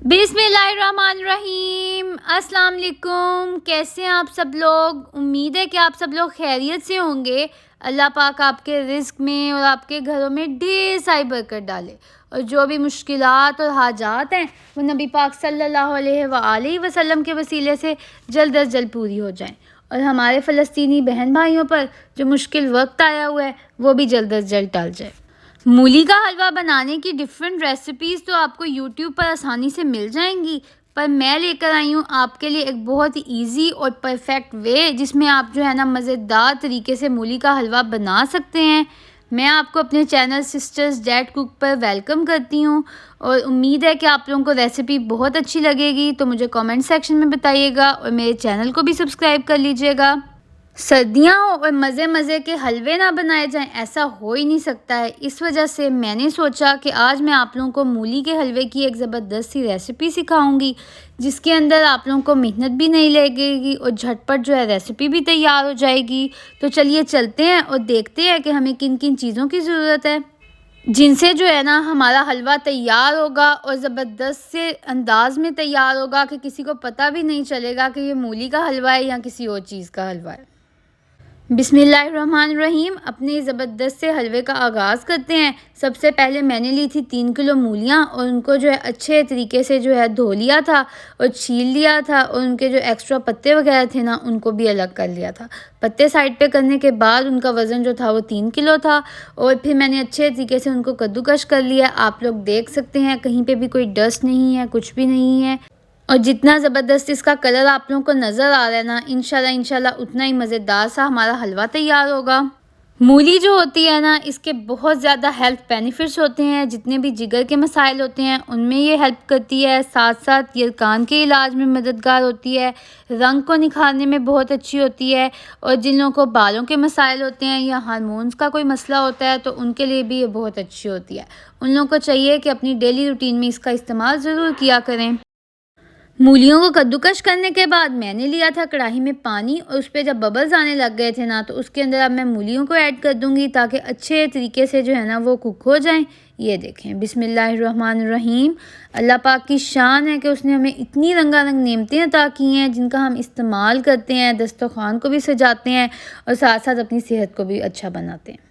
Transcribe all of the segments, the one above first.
बिस्मिल्लाहिर्रहमानिर्रहीम। अस्सलाम वालेकुम। कैसे हैं आप सब लोग? उम्मीद है कि आप सब लोग खैरियत से होंगे। अल्लाह पाक आपके रिज़्क़ में और आपके घरों में ढेर सारी बरकत डाले और जो भी मुश्किलात और हाजात हैं वो नबी पाक सल्लल्लाहु अलैहि वसल्लम के वसीले से जल्द अज़ जल्द पूरी हो जाएं और हमारे फ़लस्तीनी बहन भाइयों पर जो मुश्किल वक्त आया हुआ है वो भी जल्द अज़ जल्द टल जाए। मूली का हलवा बनाने की डिफरेंट रेसिपीज़ तो आपको यूट्यूब पर आसानी से मिल जाएंगी, पर मैं लेकर आई हूँ आपके लिए एक बहुत ही इजी और परफेक्ट वे जिसमें आप जो है ना मज़ेदार तरीके से मूली का हलवा बना सकते हैं। मैं आपको अपने चैनल सिस्टर्स डैड कुक पर वेलकम करती हूँ और उम्मीद है कि आप लोगों को रेसिपी बहुत अच्छी लगेगी। तो मुझे कमेंट सेक्शन में बताइएगा और मेरे चैनल को भी सब्सक्राइब कर लीजिएगा। सर्दियाँ हो और मज़े मज़े के हलवे ना बनाए जाएं, ऐसा हो ही नहीं सकता है। इस वजह से मैंने सोचा कि आज मैं आप लोगों को मूली के हलवे की एक ज़बरदस्त सी रेसिपी सिखाऊंगी जिसके अंदर आप लोगों को मेहनत भी नहीं लगेगी और झटपट जो है रेसिपी भी तैयार हो जाएगी। तो चलिए चलते हैं और देखते हैं कि हमें किन किन चीज़ों की ज़रूरत है जिनसे जो है ना हमारा हलवा तैयार होगा और ज़बरदस्त से अंदाज़ में तैयार होगा कि किसी को पता भी नहीं चलेगा कि ये मूली का हलवा है या किसी और चीज़ का हलवा है। बिस्मिल्लाहिर्रहमानिर्रहीम। अपने ज़बरदस्त से हलवे का आगाज़ करते हैं। सबसे पहले मैंने ली थी 3 किलो मूलियाँ और उनको जो है अच्छे तरीके से जो है धो लिया था और छील लिया था और उनके जो एक्स्ट्रा पत्ते वगैरह थे ना उनको भी अलग कर लिया था। पत्ते साइड पे करने के बाद उनका वज़न जो था वो 3 किलो था और फिर मैंने अच्छे तरीके से उनको कद्दूकश कर लिया। आप लोग देख सकते हैं कहीं पे भी कोई डस्ट नहीं है, कुछ भी नहीं है और जितना ज़बरदस्त इसका कलर आप लोगों को नज़र आ रहा है ना, इंशाल्लाह उतना ही मज़ेदार सा हमारा हलवा तैयार होगा। मूली जो होती है ना इसके बहुत ज़्यादा हेल्थ बेनिफिट्स होते हैं। जितने भी जिगर के मसाइल होते हैं उनमें ये हेल्प करती है, साथ साथ ये कान के इलाज में मददगार होती है, रंग को निखारने में बहुत अच्छी होती है और जिन लोगों को बालों के मसाइल होते हैं या हार्मोन्स का कोई मसला होता है तो उनके लिए भी ये बहुत अच्छी होती है। उन लोगों को चाहिए कि अपनी डेली रूटीन में इसका इस्तेमाल ज़रूर किया करें। मूलियों को कद्दूकश करने के बाद मैंने लिया था कढ़ाई में पानी और उस पर जब बबल्स आने लग गए थे ना तो उसके अंदर अब मैं मूलियों को ऐड कर दूंगी ताकि अच्छे तरीके से जो है ना वो कुक हो जाएं। ये देखें, बिस्मिल्लाहिर्रहमानिर्रहीम। अल्लाह पाक की शान है कि उसने हमें इतनी रंगारंग नेमतें अता की हैं जिनका हम इस्तेमाल करते हैं, दस्तरखान को भी सजाते हैं और साथ साथ अपनी सेहत को भी अच्छा बनाते हैं।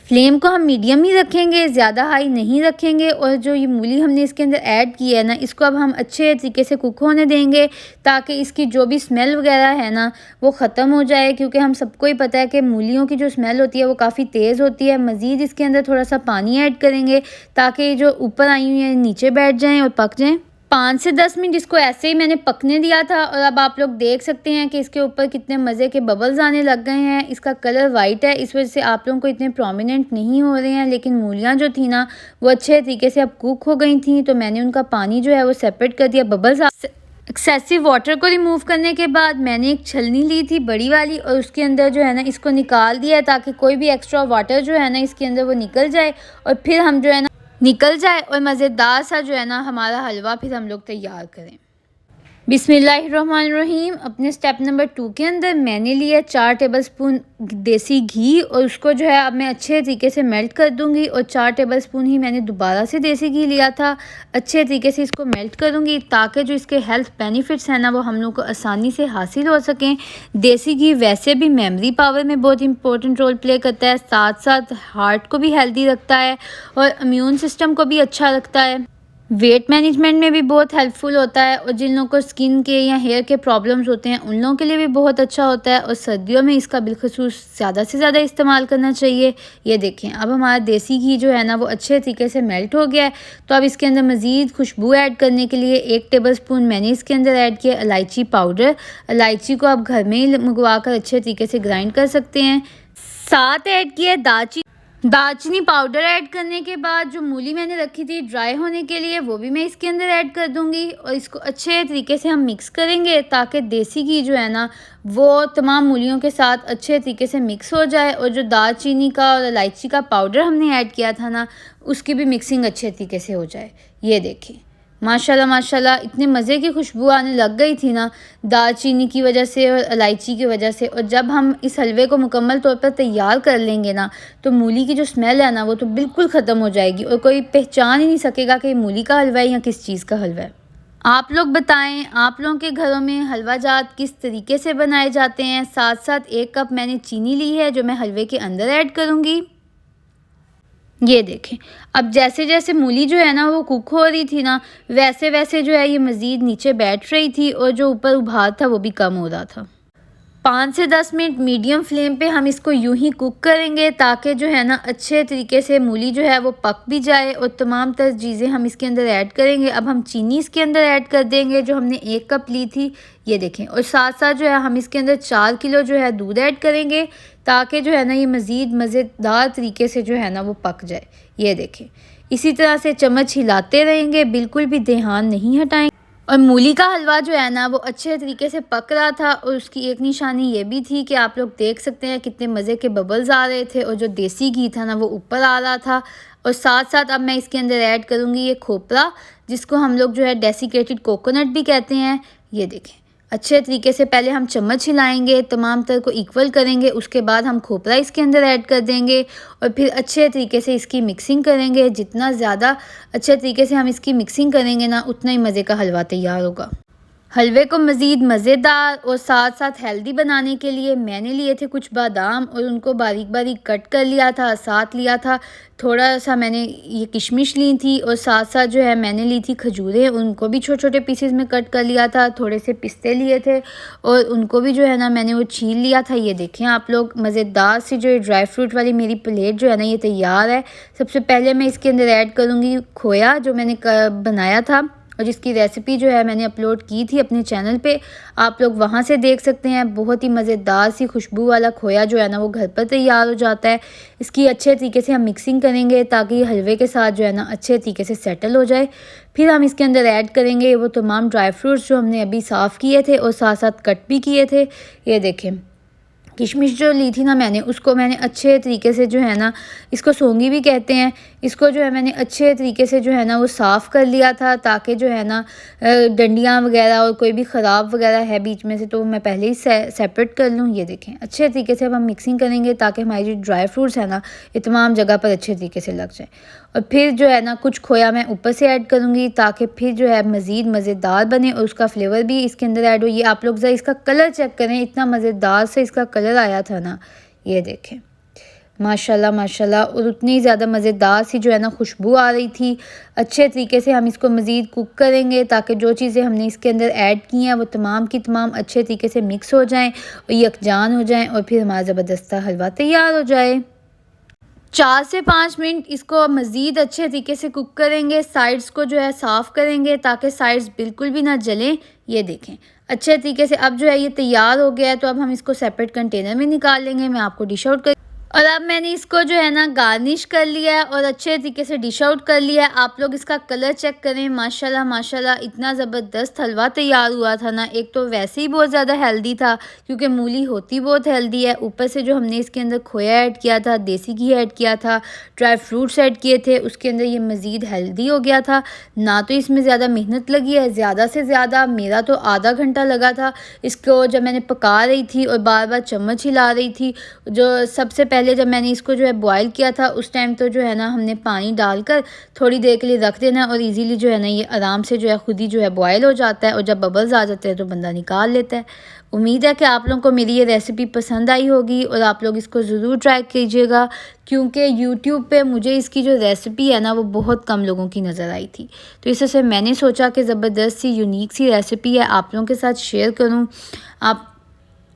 फ्लेम को हम मीडियम ही रखेंगे, ज़्यादा हाई नहीं रखेंगे और जो ये मूली हमने इसके अंदर ऐड की है ना इसको अब हम अच्छे तरीके से कुक होने देंगे ताकि इसकी जो भी स्मेल वगैरह है ना वो ख़त्म हो जाए, क्योंकि हम सबको ही पता है कि मूलियों की जो स्मेल होती है वो काफ़ी तेज़ होती है। मज़ीद इसके अंदर थोड़ा सा पानी ऐड करेंगे ताकि जो ऊपर आई हुई है नीचे बैठ जाएँ और पक जाएँ। 5 से 10 मिनट इसको ऐसे ही मैंने पकने दिया था और अब आप लोग देख सकते हैं कि इसके ऊपर कितने मज़े के बबल्स आने लग गए हैं। इसका कलर वाइट है, इस वजह से आप लोगों को इतने प्रोमिनेंट नहीं हो रहे हैं, लेकिन मूलियाँ जो थी ना वो अच्छे तरीके से अब कुक हो गई थी तो मैंने उनका पानी जो है वो सेपरेट कर दिया। बबल्स एक्सेसिव वाटर को रिमूव करने के बाद मैंने एक छलनी ली थी बड़ी वाली और उसके अंदर जो है ना इसको निकाल दिया ताकि कोई भी एक्स्ट्रा वाटर जो है ना इसके अंदर वो निकल जाए और फिर हम जो है ना और मज़ेदार सा जो है ना हमारा हलवा फिर हम लोग तैयार करें। बिस्मिल्लाहिर्रहमानिर्रहीम। अपने स्टेप नंबर 2 के अंदर मैंने लिया 4 टेबलस्पून देसी घी और उसको जो है अब मैं अच्छे तरीके से मेल्ट कर दूंगी और 4 टेबलस्पून ही मैंने दोबारा से देसी घी लिया था। अच्छे तरीके से इसको मेल्ट करूंगी ताकि जो इसके हेल्थ बेनिफिट्स हैं ना वो हम लोग को आसानी से हासिल हो सकें। देसी घी वैसे भी मेमोरी पावर में बहुत इंपॉर्टेंट रोल प्ले करता है, साथ साथ हार्ट को भी हेल्दी रखता है और इम्यून सिस्टम को भी अच्छा रखता है, वेट मैनेजमेंट में भी बहुत हेल्पफुल होता है और जिन लोगों को स्किन के या हेयर के प्रॉब्लम्स होते हैं उन लोगों के लिए भी बहुत अच्छा होता है और सर्दियों में इसका बिलखसूस ज़्यादा से ज़्यादा इस्तेमाल करना चाहिए। ये देखें, अब हमारा देसी घी जो है ना वो अच्छे तरीके से मेल्ट हो गया है तो अब इसके अंदर मज़ीद खुशबू ऐड करने के लिए 1 टेबलस्पून मैंने इसके अंदर ऐड किया इलायची पाउडर। इलायची को आप घर में ही मंगवा कर अच्छे तरीके से ग्राइंड कर सकते हैं। साथ ऐड किया दालचीनी पाउडर। ऐड करने के बाद जो मूली मैंने रखी थी ड्राई होने के लिए वो भी मैं इसके अंदर ऐड कर दूंगी और इसको अच्छे तरीके से हम मिक्स करेंगे ताकि देसी घी जो है ना वो तमाम मूलियों के साथ अच्छे तरीके से मिक्स हो जाए और जो दालचीनी का और इलायची का पाउडर हमने ऐड किया था ना उसकी भी मिक्सिंग अच्छे तरीके से हो जाए। ये देखिए, माशाल्लाह माशाल्लाह इतने मज़े की खुशबू आने लग गई थी ना दालचीनी की वजह से और इलायची की वजह से। और जब हम इस हलवे को मुकम्मल तौर पर तैयार कर लेंगे ना तो मूली की जो स्मेल है ना वो तो बिल्कुल ख़त्म हो जाएगी और कोई पहचान ही नहीं सकेगा कि ये मूली का हलवा है या किस चीज़ का हलवा है। आप लोग बताएं, आप लोगों के घरों में हलवा जात किस तरीके से बनाए जाते हैं। साथ साथ 1 कप मैंने चीनी ली है जो मैं हलवे के अंदर ऐड करूँगी। ये देखें, अब जैसे जैसे मूली जो है ना वो कुक हो रही थी ना, वैसे वैसे जो है ये मज़ीद नीचे बैठ रही थी और जो ऊपर उभार था वो भी कम हो रहा था। 5 से 10 मिनट मीडियम फ्लेम पे हम इसको यूं ही कुक करेंगे ताकि जो है ना अच्छे तरीके से मूली जो है वो पक भी जाए और तमाम तर चीज़ें हम इसके अंदर ऐड करेंगे। अब हम चीनी इसके अंदर ऐड कर देंगे जो हमने 1 कप ली थी, ये देखें। और साथ साथ जो है हम इसके अंदर 4 किलो जो है दूध ऐड करेंगे ताकि जो है ना ये मज़ीद मज़ेदार तरीके से जो है ना वो पक जाए। ये देखें, इसी तरह से चम्मच हिलाते रहेंगे, बिल्कुल भी ध्यान नहीं हटाएंगे। और मूली का हलवा जो है ना वो अच्छे तरीके से पक रहा था और उसकी एक निशानी ये भी थी कि आप लोग देख सकते हैं कितने मज़े के बबल्स आ रहे थे और जो देसी घी था ना वो ऊपर आ रहा था। और साथ साथ अब मैं इसके अंदर ऐड करूँगी ये खोपरा, जिसको हम लोग जो है डेसिकेटेड कोकोनट भी कहते हैं। ये देखें, अच्छे तरीके से पहले हम चम्मच हिलाएंगे, तमाम तर को इक्वल करेंगे, उसके बाद हम खोपरा इसके अंदर ऐड कर देंगे और फिर अच्छे तरीके से इसकी मिक्सिंग करेंगे। जितना ज़्यादा अच्छे तरीके से हम इसकी मिक्सिंग करेंगे ना उतना ही मज़े का हलवा तैयार होगा। हलवे को मज़ीद मज़ेदार और साथ साथ हेल्दी बनाने के लिए मैंने लिए थे कुछ बादाम और उनको बारीक बारीक कट कर लिया था। साथ लिया था थोड़ा सा मैंने ये किशमिश ली थी और साथ साथ जो है मैंने ली थी खजूरें, उनको भी छोटे छोटे पीसेस में कट कर लिया था। थोड़े से पिस्ते लिए थे और उनको भी जो है ना मैंने वो छील लिया था। ये देखें आप लोग, मज़ेदार सी जो ड्राई फ्रूट वाली मेरी प्लेट जो है ना ये तैयार है। सबसे पहले मैं इसके अंदर ऐड करूँगी खोया जो मैंने बनाया था और जिसकी रेसिपी जो है मैंने अपलोड की थी अपने चैनल पे, आप लोग वहाँ से देख सकते हैं। बहुत ही मज़ेदार सी खुशबू वाला खोया जो है ना वो घर पर तैयार हो जाता है। इसकी अच्छे तरीके से हम मिक्सिंग करेंगे ताकि ये हलवे के साथ जो है ना अच्छे तरीके से सेटल हो जाए। फिर हम इसके अंदर ऐड करेंगे वो तमाम ड्राई फ्रूट्स जो हमने अभी साफ़ किए थे और साथ साथ कट भी किए थे। ये देखें, किशमिश जो ली थी ना मैंने, उसको मैंने अच्छे तरीके से जो है ना, इसको सौंगी भी कहते हैं, इसको जो है मैंने अच्छे तरीके से जो है ना वो साफ़ कर लिया था ताकि जो है ना डंडियाँ वगैरह और कोई भी ख़राब वगैरह है बीच में से तो मैं पहले ही सेपरेट कर लूँ। ये देखें, अच्छे तरीके से अब हम मिक्सिंग करेंगे ताकि हमारी जो ड्राई फ्रूट्स है ना ये तमाम जगह पर अच्छे तरीके से लग जाए। और फिर जो है ना कुछ खोया मैं ऊपर से ऐड करूँगी ताकि फिर जो है मज़ीद मज़ेदार बने और उसका फ्लेवर भी इसके अंदर ऐड हो। ये आप लोग ज़रा इसका कलर चेक करें, इतना मज़ेदार से इसका कलर आया था ना, ये देखें माशाल्लाह माशाल्लाह। और उतनी ज़्यादा मज़ेदार सी जो है ना खुशबू आ रही थी। अच्छे तरीके से हम इसको मज़ीद कुक करेंगे ताकि जो चीज़ें हमने इसके अंदर ऐड की हैं वो तमाम की तमाम अच्छे तरीके से मिक्स हो जाएँ और यकजान हो जाएँ और फिर हमारा ज़बरदस्त हलवा तैयार हो जाए। 4 से 5 मिनट इसको मज़ीद अच्छे तरीके से कुक करेंगे। साइड्स को जो है साफ़ करेंगे ताकि साइड्स बिल्कुल भी ना जलें। ये देखें, अच्छे तरीके से अब जो है ये तैयार हो गया है। तो अब हम इसको सेपरेट कंटेनर में निकाल लेंगे। मैं आपको डिश आउट कर और अब मैंने इसको जो है ना गार्निश कर लिया है और अच्छे तरीके से डिश आउट कर लिया है। आप लोग इसका कलर चेक करें, माशाल्लाह माशाल्लाह इतना ज़बरदस्त हलवा तैयार हुआ था ना। एक तो वैसे ही बहुत ज़्यादा हेल्दी था क्योंकि मूली होती बहुत हेल्दी है, ऊपर से जो हमने इसके अंदर खोया ऐड किया था, देसी घी ऐड किया था, ड्राई फ्रूट्स ऐड किए थे, उसके अंदर ये मज़ीद हेल्दी हो गया था। ना तो इसमें ज़्यादा मेहनत लगी है, ज़्यादा से ज़्यादा मेरा तो आधा घंटा लगा था इसको जब मैंने पका रही थी और बार बार चम्मच हिला रही थी। जो सबसे पहले जब मैंने इसको जो है बॉयल किया था उस टाइम तो जो है ना हमने पानी डालकर थोड़ी देर के लिए रख देना और इजीली जो है ना ये आराम से जो है खुद ही जो है बॉयल हो जाता है और जब बबल्स आ जाते हैं तो बंदा निकाल लेता है। उम्मीद है कि आप लोगों को मेरी ये रेसिपी पसंद आई होगी और आप लोग इसको ज़रूर ट्राई कीजिएगा क्योंकि यूट्यूब पे मुझे इसकी जो रेसिपी है ना वो बहुत कम लोगों की नज़र आई थी। तो इस वजह से मैंने सोचा कि ज़बरदस्त सी यूनिक सी रेसिपी है आप लोगों के साथ शेयर करूँ।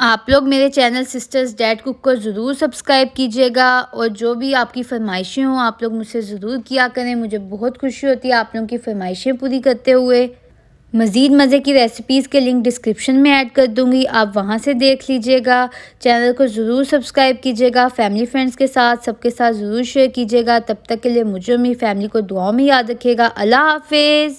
आप लोग मेरे चैनल सिस्टर्स डैड कुक को ज़रूर सब्सक्राइब कीजिएगा और जो भी आपकी फरमाइशें हों आप लोग मुझसे ज़रूर किया करें। मुझे बहुत खुशी होती है आप लोगों की फरमाइशें पूरी करते हुए। मज़ीद मज़े की रेसिपीज़ के लिंक डिस्क्रिप्शन में ऐड कर दूँगी, आप वहाँ से देख लीजिएगा। चैनल को ज़रूर सब्सक्राइब कीजिएगा, फैमिली फ्रेंड्स के साथ सबके साथ ज़रूर शेयर कीजिएगा। तब तक के लिए मुझे और मेरी फैमिली को दुआओं में याद रखिएगा। अल्लाह हाफ़िज़।